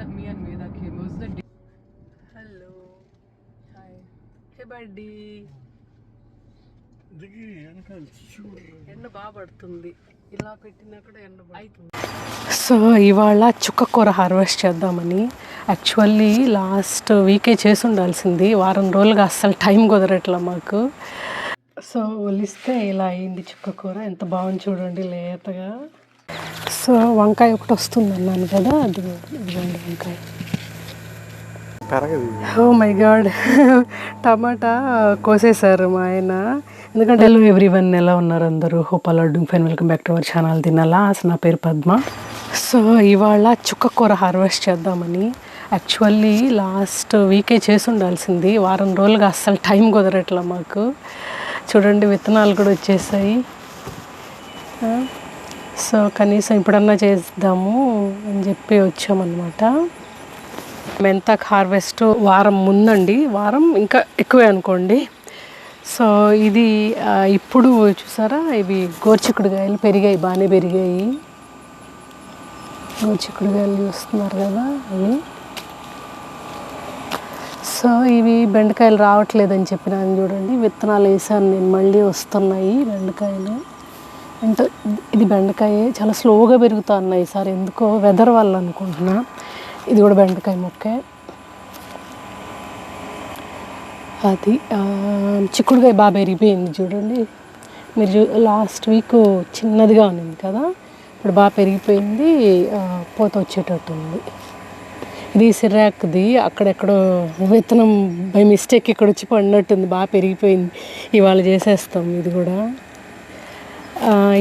me and Veda came. It was the day. Hello. Hi. Hey buddy. ఎండ బాగా పడుతుంది, ఇలా పెట్టినా కూడా ఎండ పడుతుంది. సో ఇవాళ చుక్కకూర హార్వెస్ట్ చేద్దామని యాక్చువల్లీ లాస్ట్ వీకే చేసి ఉండాల్సింది, వారం రోజులుగా అస్సలు టైం కుదరట్లా మాకు. సో ఒలిస్తే ఇలా అయింది చుక్కకూర, ఎంత బాగుంది చూడండి లేతగా. సో వంకాయ ఒకటి వస్తుంది అన్నాను కదా, అది ఇవ్వండి వంకాయ. ఓ మై గాడ్, టమాటా కోసేశారు మా ఆయన. ఎందుకంటే హలో ఎవ్రీవన్, ఎలా ఉన్నారు అందరూ? Hope all are doing fine. Welcome back to our channel తినాలా. నా పేరు పద్మ. సో ఇవాళ చుక్కకూర హార్వెస్ట్ చేద్దామని యాక్చువల్లీ లాస్ట్ వీకే చేసి ఉండాల్సింది, వారం రోజులుగా అస్సలు టైం కుదరట్లా మాకు. చూడండి విత్తనాలు కూడా వచ్చేసాయి. సో కనీసం ఇప్పుడన్నా చేద్దాము అని చెప్పి వచ్చామన్నమాట. మెంతాకు హార్వెస్ట్ వారం ముందండి, వారం ఇంకా ఎక్కువే అనుకోండి. సో ఇది ఇప్పుడు చూసారా, ఇవి గోరుచిక్కుడుకాయలు పెరిగాయి, బాగానే పెరిగాయి. గోరుచిక్కుడుకాయలు చూస్తున్నారు కదా అవి. సో ఇవి బెండకాయలు రావట్లేదని చెప్పినాను చూడండి, విత్తనాలు వేసాను నేను, మళ్ళీ వస్తున్నాయి బెండకాయలు. అంటే ఇది బెండకాయ చాలా స్లోగా పెరుగుతా ఉన్నాయి సార్, ఎందుకో వెదర్ వల్ల అనుకుంటున్నా. ఇది కూడా బెండకాయ మొక్కే. అది చిక్కుడుకాయ బాగా పెరిగిపోయింది చూడండి మీరు. లాస్ట్ వీక్ చిన్నదిగా ఉంది కదా, ఇప్పుడు బాగా పెరిగిపోయింది, పూత వచ్చేటట్టు ఉంది. ఇది సిర్రాక్ది, అక్కడెక్కడో విత్తనం బై మిస్టేక్ ఇక్కడ వచ్చి పడినట్టుంది, బాగా పెరిగిపోయింది. ఇవాళ చేసేస్తాం ఇది కూడా.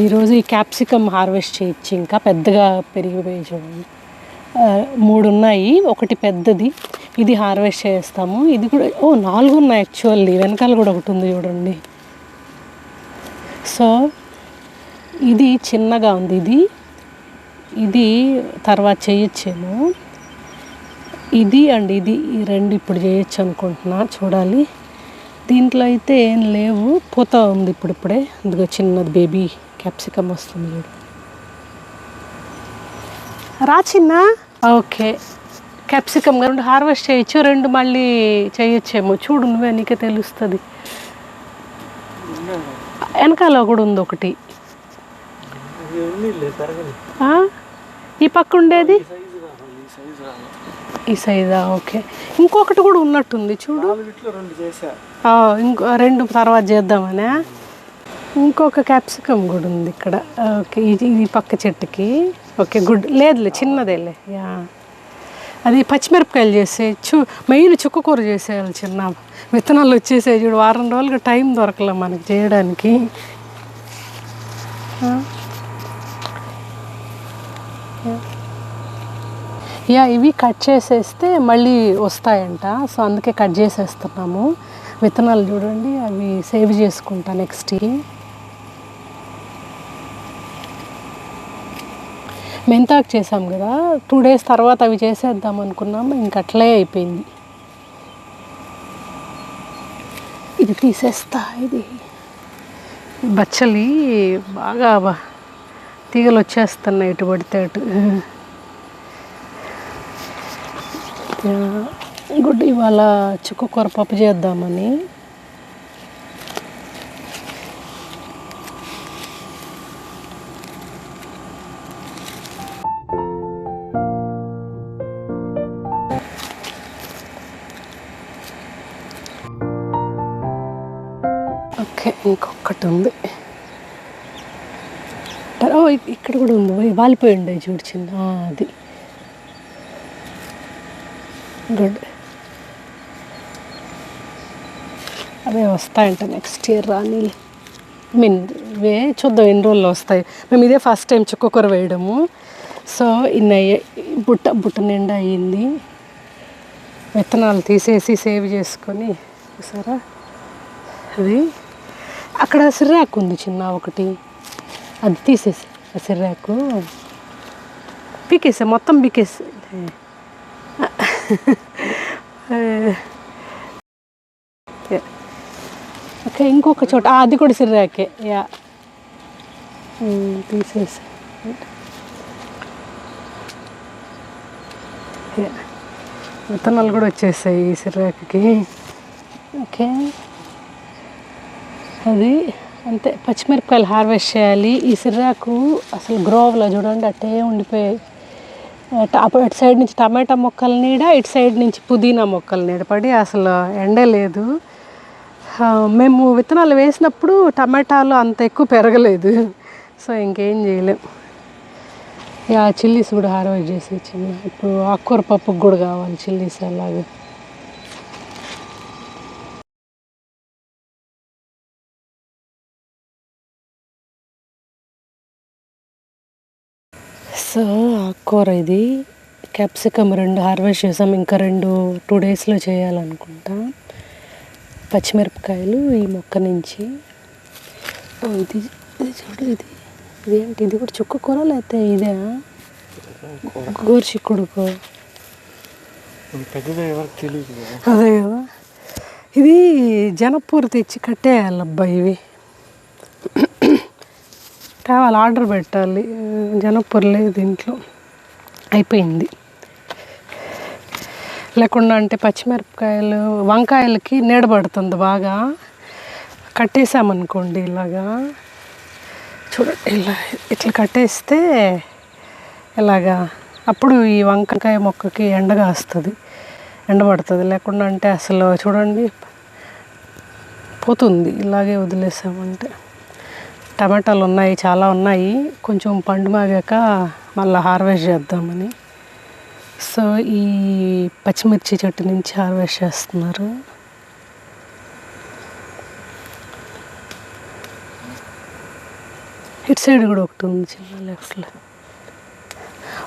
ఈరోజు ఈ క్యాప్సికమ్ హార్వెస్ట్ చేయొచ్చు, ఇంకా పెద్దగా పెరిగిపోయి చూడండి. 3 ఉన్నాయి, ఒకటి పెద్దది, ఇది హార్వెస్ట్ చేస్తాము. ఇది కూడా 4 ఉన్నాయి యాక్చువల్లీ, వెనకాల కూడా ఒకటి ఉంది చూడండి. సో ఇది చిన్నగా ఉంది, ఇది తర్వాత చేయొచ్చేమో. ఇది అండి, ఇది ఈ 2 ఇప్పుడు చేయొచ్చు అనుకుంటున్నా, చూడాలి. దీంట్లో అయితే ఏం లేవు, పూత ఉంది ఇప్పుడిప్పుడే. అందుకో చిన్నది బేబీ క్యాప్సికమ్ వస్తుంది చూడు. రా చిన్న. ఓకే, క్యాప్సికమ్ 2 హార్వెస్ట్ చేయొచ్చు, 2 మళ్ళీ చేయొచ్చేమో, చూడు నువ్వే, నీకే తెలుస్తుంది. వెనకాల కూడా ఉంది ఒకటి, ఈ పక్క ఉండేది ఈ సైజా. ఓకే, ఇంకొకటి కూడా ఉన్నట్టుంది చూడు. ఇంకో 2 తర్వాత చేద్దామనే. ఇంకొక క్యాప్సికమ్ కూడా ఉంది ఇక్కడ. ఓకే, ఇది పక్క చెట్టుకి. ఓకే గుడ్, లేదులే చిన్నదేలే. యా, అది పచ్చిమిరపకాయలు చేసేయచ్చు, మెయిన్ చుక్కకూర చేసేయాలి. చిన్న విత్తనాలు వచ్చేసాయి చూడు, వారం రోజులుగా టైం దొరకలే మనకి చేయడానికి. యా, ఇవి కట్ చేసేస్తే మళ్ళీ వస్తాయంట, సో అందుకే కట్ చేసేస్తున్నాము. విత్తనాలు చూడండి, అవి సేవ్ చేసుకుంటా నెక్స్ట్కి. మెంతాకు చేసాం కదా, 2 days తర్వాత అవి చేసేద్దాం అనుకున్నాము, ఇంకట్లే అయిపోయింది. ఇది తీసేస్తా. ఇది బచ్చలి బాగా తీగలు వచ్చేస్తున్నాయి ఇటు పడితే అటు. గుడ్, ఇవాళ చుక్కకూర పప్పు చేద్దామని. ఓకే, ఇంకొకటి ఉంది. ఇక్కడ కూడా ఉంది, వాలిపోయి ఉండే చూడు చిన్న, అది గుడ్. అవే వస్తాయంట నెక్స్ట్ ఇయర్ రాని. ఇవే చూద్దాం ఎన్ని రోజుల్లో వస్తాయి. మేము ఇదే ఫస్ట్ టైం చుక్కకూర వేయడము. సో ఇన్ని బుట్ట నిండా అయ్యింది. విత్తనాలు తీసేసి సేవ్ చేసుకొని, చూసారా అది. అక్కడ సిర్రాకు ఉంది చిన్న ఒకటి, అది తీసేసి ఆ సిర్రాకు పీకేసా, మొత్తం పీకేసి. ఓకే, ఇంకొక చోట అది కూడా సిర్రాకే. యా, తీసేసి విత్తనాలు కూడా వచ్చేసాయి ఈ సిర్రాకుకి. ఓకే, అది అంతే. పచ్చిమిరపకాయలు హార్వెస్ట్ చేయాలి. ఈ సిర్రాకు అసలు గ్రోవ్లో చూడండి అట్టే ఉండిపోయాయి. అప్పుడు అటు సైడ్ నుంచి టమాటా మొక్కల నీడ, ఇటు సైడ్ నుంచి పుదీనా మొక్కల నీడ పడి అసలు ఎండే లేదు. మేము విత్తనాలు వేసినప్పుడు టమాటాలు అంత ఎక్కువ పెరగలేదు, సో ఇంకేం చేయలేం. చిల్లీస్ కూడా హార్వెస్ట్ చేసి ఇచ్చింది. ఇప్పుడు ఆకుకూర పప్పుకు కూడా కావాలి చిల్లీస్ అలాగే. సో ఆకుకూర ఇది క్యాప్సికమ్ 2 హార్వెస్ట్ చేసాం, ఇంకా 2 డేస్లో చేయాలనుకుంటా. పచ్చిమిరపకాయలు ఈ మొక్క నుంచి. ఇది చూడు, ఇది ఏంటి? ఇది కూడా చుక్క కూర లేకపోతే ఇదే గోరుచిక్కుడుకో? అదే కదా. ఇది జనపూర్ తెచ్చి కట్టేయాలబ్బా. ఇవి కావాలి, ఆర్డర్ పెట్టాలి. జనపూర్ లేదు ఇంట్లో, అయిపోయింది. లేకుండా అంటే పచ్చిమిరపకాయలు వంకాయలకి నీడ పడుతుంది బాగా. కట్టేసామనుకోండి ఇలాగా, చూడండి ఇలా ఇట్లా కట్టేస్తే ఇలాగా, అప్పుడు ఈ వంకాయ మొక్కకి ఎండగా వస్తుంది, ఎండబడుతుంది. లేకుండా అంటే అసలు చూడండి పోతుంది. ఇలాగే వదిలేసామంటే. టమాటాలు ఉన్నాయి, చాలా ఉన్నాయి. కొంచెం పండు మాగాక మళ్ళీ హార్వెస్ట్ చేద్దామని. సో ఈ పచ్చిమిర్చి చెట్టు నుంచి హార్వెస్ట్ చేస్తున్నారు. ఇటు సైడ్ కూడా ఒకటి ఉంది చిన్న లెఫ్ట్లో.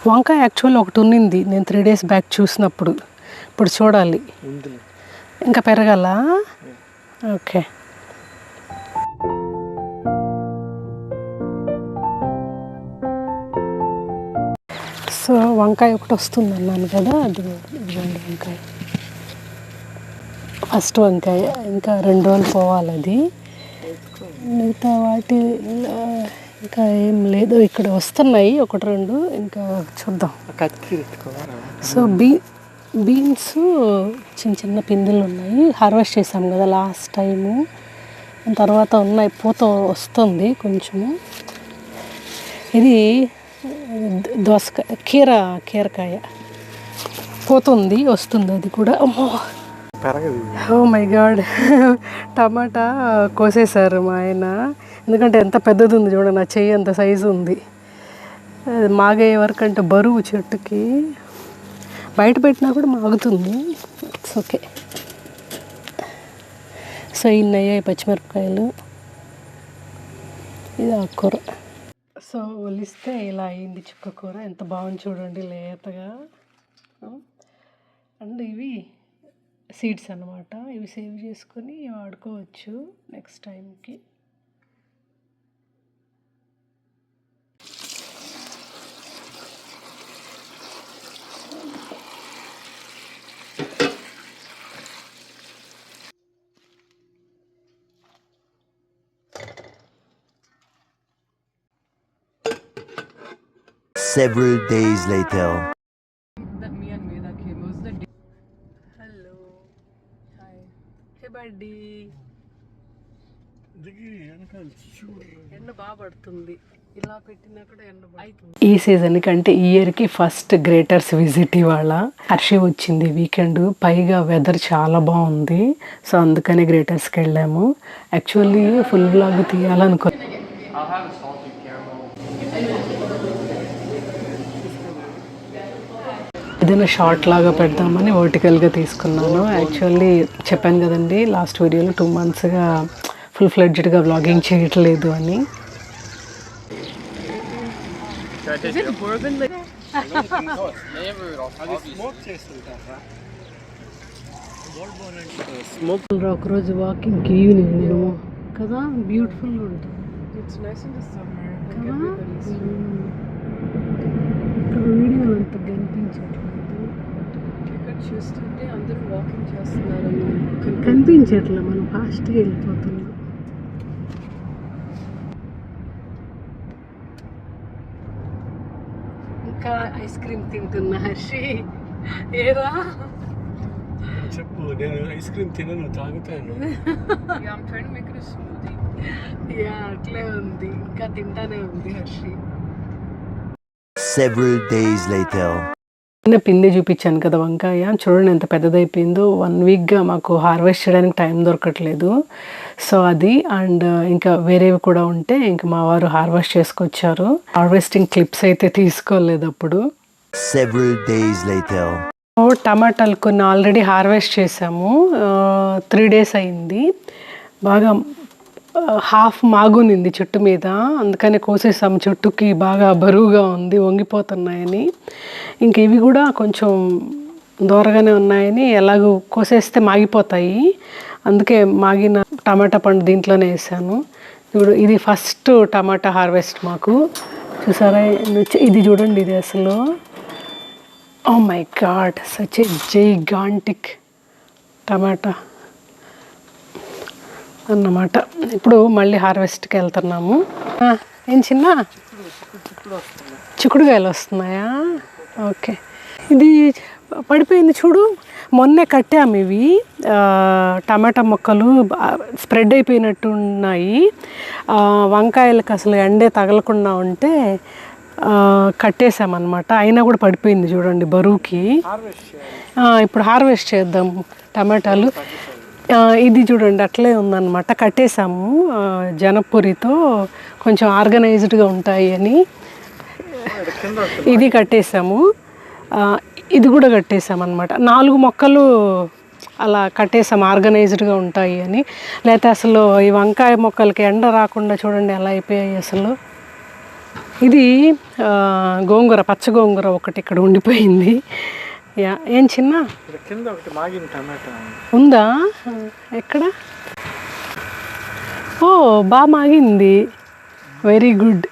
వంకాయ యాక్చువల్ ఒకటి ఉన్నింది నేను 3 days బ్యాక్ చూసినప్పుడు. ఇప్పుడు చూడాలి, ఇంకా పెరగాల. ఓకే, సో వంకాయ ఒకటి వస్తుంది అన్నాను కదా, అది ఇవ్వండి వంకాయ. ఫస్ట్ వంకాయ, ఇంకా 2 రోజులు పోవాలి అది. మిగతా వాటి ఇంకా ఏం లేదు, ఇక్కడ వస్తున్నాయి 1-2, ఇంకా చూద్దాం. సో బీన్స్ చిన్న చిన్న పిందులు ఉన్నాయి, హార్వెస్ట్ చేసాం కదా లాస్ట్ టైము. తర్వాత ఉన్నాయి, పూత వస్తుంది కొంచెము. ఇది దోసకాయ, కీరకాయ పోతుంది, వస్తుంది అది కూడా. ఓ మై గాడ్, టమాటా కోసేశారు మా ఆయన. ఎందుకంటే ఎంత పెద్దది ఉంది చూడండి, నా చెయ్యి అంత సైజు ఉంది. మాగే వరకు అంటే బరువు చెట్టుకి, బయట పెట్టినా కూడా మాగుతుంది. It's okay. సో ఇన్ని అయ్యాయి పచ్చిమిరపకాయలు. ఇది ఆకుకూర. సో ఒలిస్తే ఇలా అయింది చుక్క కూర. ఎంత బాగుంది చూడండి, లేతగా. అండ్ ఇవి సీడ్స్ అన్నమాట. ఇవి సేవ్ చేసుకొని వాడుకోవచ్చు నెక్స్ట్ టైంకి. Several days later. Hello, hi, hey buddy. ఎండ బాగా పడుతుంది, ఇలా పెట్టినా కూడా ఎండ అవుతుంది. ఈ సీజన్ కంటే ఈ ఇయర్కి ఫస్ట్ గ్రేటర్స్ విజిట్ ఇవాళ. హర్షి వచ్చింది వీకెండ్, పైగా వెదర్ చాలా బాగుంది. సో అందుకని గ్రేటర్స్కి వెళ్ళాము. యాక్చువల్లీ ఫుల్ వ్లాగ్ తీయాలనుకో, ఏదైనా షార్ట్ లాగా పెడదామని వర్టికల్గా తీసుకున్నాను. యాక్చువల్లీ చెప్పాను కదండి లాస్ట్ వీడియోలో 2 monthsగా ఫుల్ ఫ్లెడ్జ్డ్గా వ్లాగింగ్ చేయట్లేదు అని. ఒకరోజు వాకింగ్కి ఈవినింగ్ కదా, బ్యూటిఫుల్గా ఉంటుంది. వీడియోలో అంత కనిపించట్లేదు, చూస్తుంటే అందరూ వాకింగ్ చేస్తున్నారు, కనిపించట్లే. మనం ఫాస్ట్గా వెళ్ళిపోతున్నాం. ఇంకా ఐస్ క్రీమ్ తింటున్నా హర్షి. ఏరా చెప్పు, నేను ఐస్ క్రీమ్ తినను, తాగుతాను. యా అట్లే ఉంది, ఇంకా తింటానే ఉంది హర్షి. Several days later. చిన్న పిండి చూపించాను కదా వంకాయ, చూడండి ఎంత పెద్దదైపోయిందో. 1 వీక్గా మాకు హార్వెస్ట్ చేయడానికి టైం దొరకట్లేదు. సో అది అండ్ ఇంకా వేరేవి కూడా ఉంటే ఇంకా మా వారు హార్వెస్ట్ చేసుకొచ్చారు. హార్వెస్టింగ్ క్లిప్స్ అయితే తీసుకోలేదు అప్పుడు. Several days later. టమాటాలు కొన్ని ఆల్రెడీ హార్వెస్ట్ చేసాము. 3 days అయింది. బాగా హాఫ్ మాగునింది చెట్టు మీద, అందుకని కోసేసాము. చెట్టుకి బాగా బరువుగా ఉంది, వంగిపోతున్నాయని. ఇంక ఇవి కూడా కొంచెం దూరగానే ఉన్నాయని ఎలాగో కోసేస్తే మాగిపోతాయి, అందుకే మాగిన టమాటా పండు దీంట్లోనే వేసాను. ఇప్పుడు ఇది ఫస్ట్ టమాటా హార్వెస్ట్ మాకు. చూసారా ఇది చూడండి, ఇది అసలు oh my God, such a gigantic tomato అన్నమాట. ఇప్పుడు మళ్ళీ హార్వెస్ట్కి వెళ్తున్నాము. ఏం చిన్న చిక్కుడుకాయలు వస్తున్నాయా? ఓకే, ఇది పడిపోయింది చూడు. మొన్నే కట్టాము ఇవి. టమాటా మొక్కలు స్ప్రెడ్ అయిపోయినట్టు ఉన్నాయి. వంకాయలకు అసలు ఎండే తగలకుండా ఉంటే కట్టేసామన్నమాట. అయినా కూడా పడిపోయింది చూడండి బరువుకి. ఇప్పుడు హార్వెస్ట్ చేద్దాం టమాటాలు. ఇది చూడండి అట్లే ఉందన్నమాట, కట్టేసాము జనపురితో, కొంచెం ఆర్గనైజ్డ్గా ఉంటాయి అని. ఇది కట్టేసాము, ఇది కూడా కట్టేసామన్నమాట. 4 మొక్కలు అలా కట్టేసాం ఆర్గనైజ్డ్గా ఉంటాయి అని. లేకపోతే అసలు ఈ వంకాయ మొక్కలకి ఎండ రాకుండా చూడండి ఎలా అయిపోయాయి అసలు. ఇది గోంగూర, పచ్చ గోంగూర ఒకటి ఇక్కడ ఉండిపోయింది. యా ఏం చిన్న కింద ఒకటి మాగిన టమాటా ఉందా ఎక్కడ? ఓ బాగా మాగింది, వెరీ గుడ్.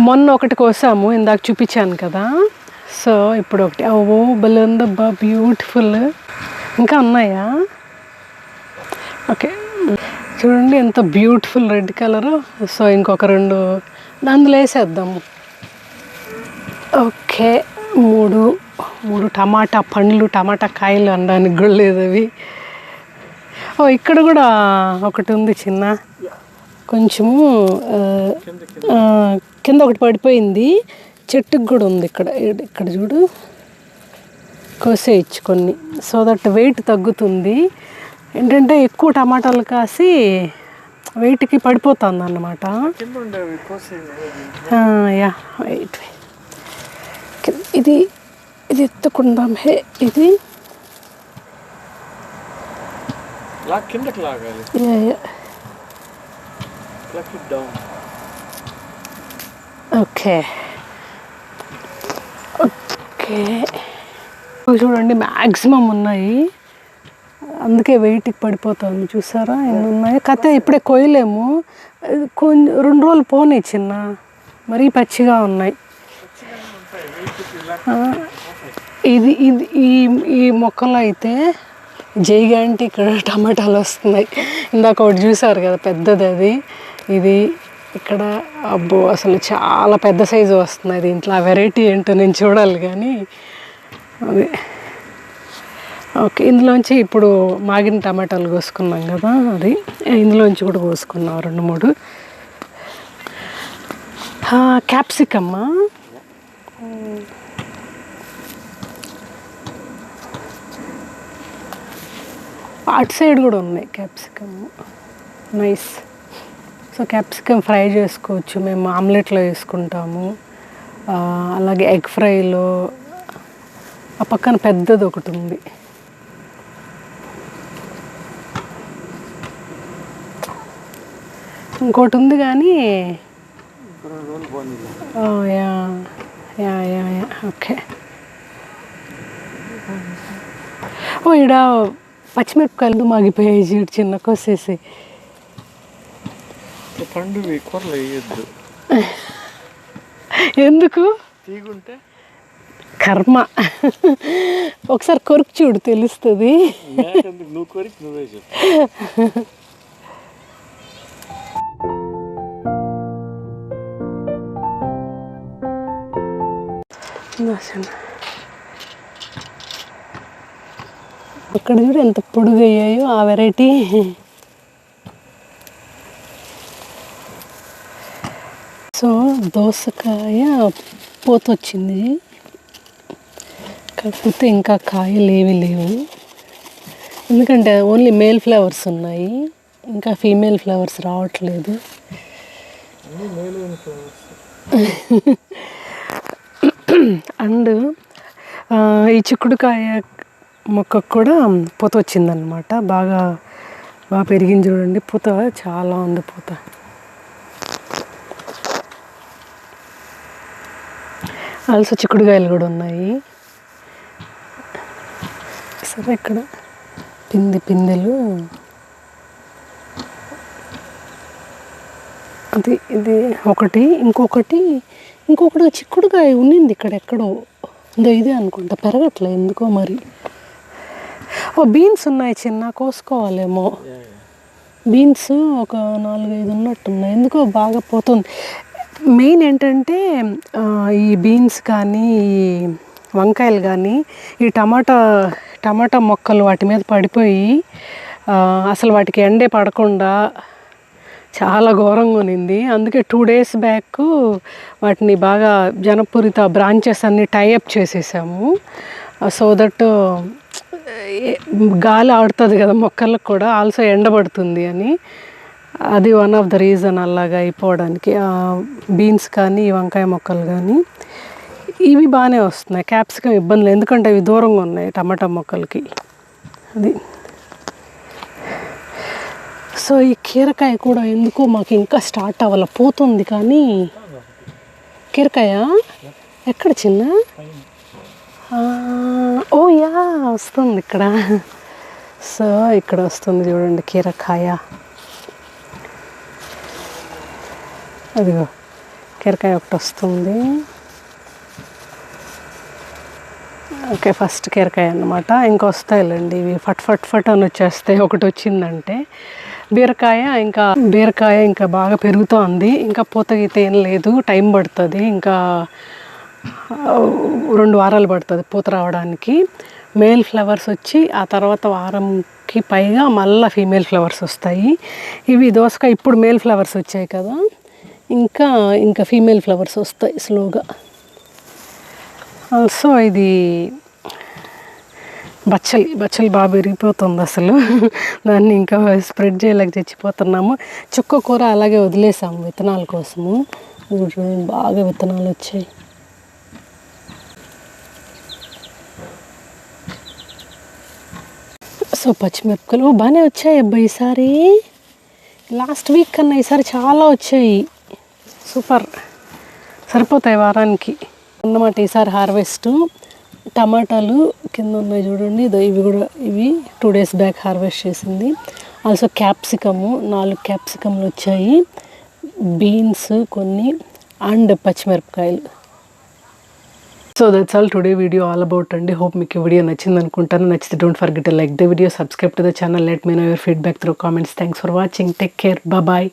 మొన్న ఒకటి కోసాము, ఇందాక చూపించాను కదా. సో ఇప్పుడు ఒకటి. ఓ భలే ఉందబ్బా, బ్యూటిఫుల్. ఇంకా ఉన్నాయా? ఓకే చూడండి ఎంత బ్యూటిఫుల్ రెడ్ కలరు. సో ఇంకొక 2 అందులో వేసేద్దాము. ఓకే, 3 టమాటా పండ్లు, టమాటా కాయలు అనడానికి కూడా లేదు అవి. ఓ ఇక్కడ కూడా ఒకటి ఉంది చిన్న, కొంచెము కింద ఒకటి పడిపోయింది. చెట్టుకు కూడా ఉంది ఇక్కడ. ఇక్కడ చూడు, కోసేయచ్చు కొన్ని, సో దట్ వెయిట్ తగ్గుతుంది. ఏంటంటే ఎక్కువ టమాటాలు కాసి వెయిట్కి పడిపోతుంది అన్నమాట. యా వెయిట్, ఇది ఎత్తుకుందాం. హే ఇది కిందకి లాగాలి. ఓకే ఓకే చూడండి మ్యాక్సిమం ఉన్నాయి, అందుకే వెయిట్కి పడిపోతుంది. చూసారా ఎన్ని ఉన్నాయి? కథ ఇప్పుడే కొయ్యలేము, కొంచెం 2 రోజులు పోనీ చిన్న, మరీ పచ్చిగా ఉన్నాయి. ఇది ఇది ఈ మొక్కలో అయితే జైగాంటిక్ టమాటాలు వస్తున్నాయి. ఇందాక ఒకటి చూసారు కదా పెద్దది, అది ఇది ఇక్కడ. అబ్బో అసలు చాలా పెద్ద సైజు వస్తున్నాయి దీంట్లో. ఆ వెరైటీ ఏంటో నేను చూడాలి కానీ అది. ఓకే, ఇందులోంచి ఇప్పుడు మాగిన టమాటాలు కోసుకున్నాం కదా, అది ఇందులోంచి కూడా కోసుకున్నాం 2-3. క్యాప్సికమ్మా, అటు సైడ్ కూడా ఉన్నాయి capsicum, nice. So capsicum fry చేసుకోవచ్చు, మేము ఆమ్లెట్లో వేసుకుంటాము, అలాగే ఎగ్ ఫ్రైలో. ఆ పక్కన పెద్దది ఒకటి ఉంది. ఇంకోటి ఉంది కానీ ya ya ya ya okay. ఓ ఈడ పచ్చిమిరపకాయలు మాగిపోయాయి జీడి చిన్న కోసేసి. పండు కూరలు వేయద్దు. ఎందుకు? తీగుంటే కర్మ. ఒకసారి కొరికి చూడు తెలుస్తుంది. నువ్వు కొరికి నువ్వే చెప్పు. అక్కడ చూడు ఎంత పొడుగు అయ్యాయో ఆ వెరైటీ. సో దోసకాయ పూత వచ్చింది, కాకపోతే ఇంకా కాయలు ఏవి లేవు, ఎందుకంటే ఓన్లీ మేల్ ఫ్లవర్స్ ఉన్నాయి, ఇంకా ఫీమేల్ ఫ్లవర్స్ రావట్లేదు. అండ్ ఈ చిక్కుడుకాయ మొక్కకు కూడా పూత వచ్చిందనమాట, బాగా పెరిగింది చూడండి, పూత చాలా ఉంది పూత. ఆల్సో చిక్కుడుకాయలు కూడా ఉన్నాయి. సరే ఇక్కడ పిందెలు అది ఇది ఒకటి, ఇంకొకటి చిక్కుడుకాయ ఉన్నింది ఇక్కడ ఎక్కడో, ఇదే అనుకుంటా, పెరగట్లే ఎందుకో మరి. బీన్స్ ఉన్నాయి చిన్న, కోసుకోవాలేమో. బీన్స్ ఒక 4-5 ఉన్నట్టున్నాయి, ఎందుకో బాగా పోతుంది. మెయిన్ ఏంటంటే ఈ బీన్స్ కానీ ఈ వంకాయలు కానీ ఈ టమాటా మొక్కలు వాటి మీద పడిపోయి అసలు వాటికి ఎండే పడకుండా చాలా ఘోరంగా ఉన్నింది. అందుకే 2 days బ్యాక్ వాటిని బాగా జనపూరిత బ్రాంచెస్ అన్నీ టైఅప్ చేసేసాము, సో దట్ గాలి ఆడుతుంది కదా మొక్కలకు కూడా, ఆల్సో ఎండబడుతుంది అని. అది వన్ ఆఫ్ ద రీజన్ అలాగా అయిపోవడానికి. బీన్స్ కానీ ఈ వంకాయ మొక్కలు కానీ ఇవి బాగానే వస్తున్నాయి, క్యాప్సికమ్ ఇబ్బంది లేదు, ఎందుకంటే అవి దూరంగా ఉన్నాయి టమాటా మొక్కలకి. అది సో ఈ కీరకాయ కూడా ఎందుకో మాకు ఇంకా స్టార్ట్ అవ్వాలి, పోతుంది కానీ. కీరకాయ ఎక్కడ చిన్న? ఓ యా, వస్తుంది ఇక్కడ. సో ఇక్కడ వస్తుంది చూడండి కీరకాయ, అదిగో కీరకాయ ఒకటి వస్తుంది. ఓకే, ఫస్ట్ కీరకాయ అన్నమాట. ఇంకా వస్తాయిలేండి ఇవి ఫట్ అని వచ్చేస్తాయి, ఒకటి వచ్చిందంటే. బీరకాయ ఇంకా బాగా పెరుగుతోంది, ఇంకా పూత గీత ఏం లేదు, టైం పడుతుంది, ఇంకా 2 వారాలు పడుతుంది పూత రావడానికి. మేల్ ఫ్లవర్స్ వచ్చి ఆ తర్వాత వారంకి పైగా మళ్ళీ ఫీమేల్ ఫ్లవర్స్ వస్తాయి. ఇవి దోసకాయ ఇప్పుడు మేల్ ఫ్లవర్స్ వచ్చాయి కదా, ఇంకా ఫీమేల్ ఫ్లవర్స్ వస్తాయి స్లోగా. ఆల్సో ఇది బచ్చలి బాగా పెరిగిపోతుంది అసలు, దాన్ని ఇంకా స్ప్రెడ్ చేయలేక చచ్చిపోతున్నాము. చుక్క కూర అలాగే వదిలేసాము విత్తనాల కోసము, బాగా విత్తనాలు వచ్చాయి. సో పచ్చిమిరపకాయలు బాగానే వచ్చాయి అబ్బాయి ఈసారి, లాస్ట్ వీక్ కన్నా ఈసారి చాలా వచ్చాయి, సూపర్, సరిపోతాయి వారానికి అన్నమాట ఈసారి హార్వెస్ట్. టమాటాలు కింద ఉన్నాయి చూడండి, ఇవి 2 days బ్యాక్ హార్వెస్ట్ చేసింది. ఆల్సో క్యాప్సికము 4 క్యాప్సికమ్లు వచ్చాయి, బీన్స్ కొన్ని, అండ్ పచ్చిమిరపకాయలు. So that's all today video all about అండి. హోప్ మీకు వీడియో నచ్చింది అనుకుంటాను. నచ్చితే don't forget to like the video, subscribe to the channel, let me know your feedback through comments. Thanks for watching, take care, bye.